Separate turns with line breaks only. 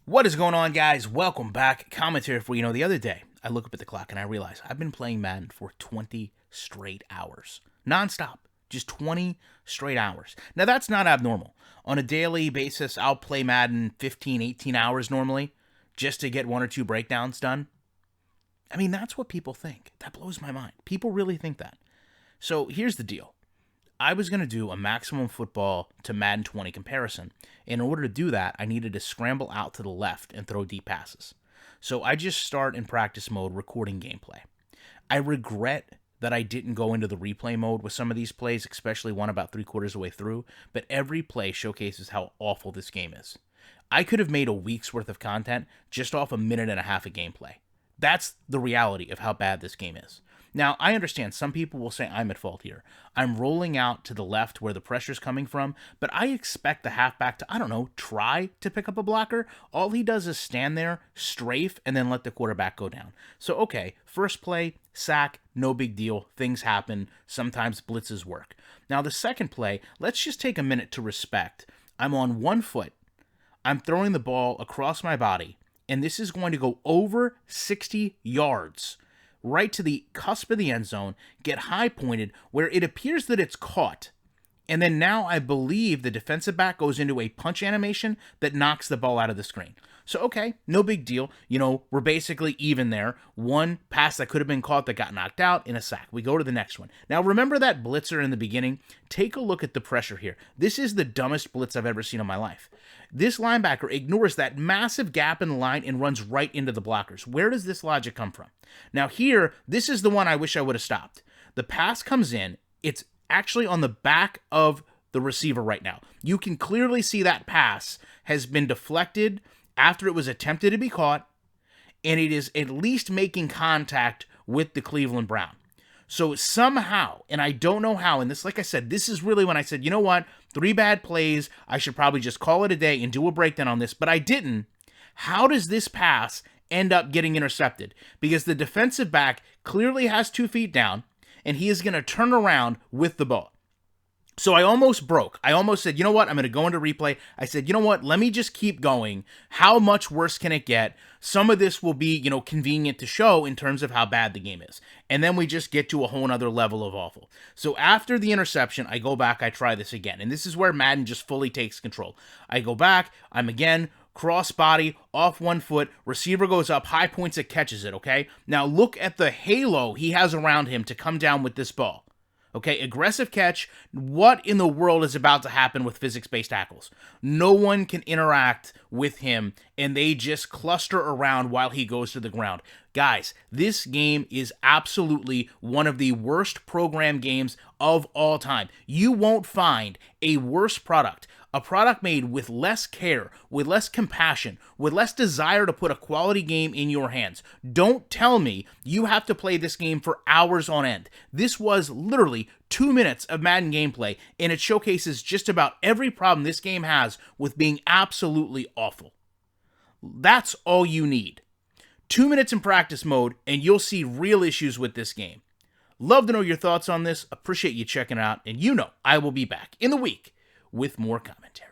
What is going on, guys? Welcome back. Commentary for the other day, I look up at the clock and I realize I've been playing Madden for 20 straight hours. Non-stop. Just 20 straight hours. Now, that's not abnormal. On a daily basis, I'll play Madden 15, 18 hours normally just to get one or two breakdowns done. I mean, that's what people think. That blows my mind. People really think that. So here's the deal. I was going to do a maximum football to Madden 20 comparison. In order to do that, I needed to scramble out to the left and throw deep passes. So I just start in practice mode recording gameplay. I regret that I didn't go into the replay mode with some of these plays, especially one about 3/4 of the way through, but every play showcases how awful this game is. I could have made a week's worth of content just off a minute and a half of gameplay. That's the reality of how bad this game is. Now, I understand some people will say I'm at fault here. I'm rolling out to the left where the pressure's coming from, but I expect the halfback to, try to pick up a blocker. All he does is stand there, strafe, and then let the quarterback go down. So, okay, first play, sack, no big deal. Things happen. Sometimes blitzes work. Now, the second play, let's just take a minute to respect. I'm on one foot. I'm throwing the ball across my body, and this is going to go over 60 yards. Right to the cusp of the end zone, get high pointed where it appears that it's caught. And then now I believe the defensive back goes into a punch animation that knocks the ball out of the screen. So, okay, no big deal. We're basically even there. One pass that could have been caught that got knocked out in a sack. We go to the next one. Now, remember that blitzer in the beginning? Take a look at the pressure here. This is the dumbest blitz I've ever seen in my life. This linebacker ignores that massive gap in the line and runs right into the blockers. Where does this logic come from? Now here, this is the one I wish I would have stopped. The pass comes in. It's actually on the back of the receiver right now. You can clearly see that pass has been deflected after it was attempted to be caught, and it is at least making contact with the Cleveland Brown. So somehow, and I don't know how, and this, like I said, this is really when I said, you know what, 3 bad plays, I should probably just call it a day and do a breakdown on this, but I didn't. How does this pass end up getting intercepted? Because the defensive back clearly has 2 feet down, and he is going to turn around with the ball. So I almost broke. I almost said, you know what, I'm going to go into replay. I said, you know what, let me just keep going. How much worse can it get? Some of this will be, convenient to show in terms of how bad the game is. And then we just get to a whole nother level of awful. So after the interception, I go back, I try this again. And this is where Madden just fully takes control. I go back, I'm again cross body, off one foot, receiver goes up, high points it, catches it, okay? Now look at the halo he has around him to come down with this ball. Okay, aggressive catch. What in the world is about to happen with physics-based tackles? No one can interact with him, and they just cluster around while he goes to the ground. Guys, this game is absolutely one of the worst program games of all time. You won't find a worse product. A product made with less care, with less compassion, with less desire to put a quality game in your hands. Don't tell me you have to play this game for hours on end. This was literally 2 minutes of Madden gameplay, and it showcases just about every problem this game has with being absolutely awful. That's all you need. 2 minutes in practice mode, and you'll see real issues with this game. Love to know your thoughts on this. Appreciate you checking it out, and I will be back in the week with more commentary.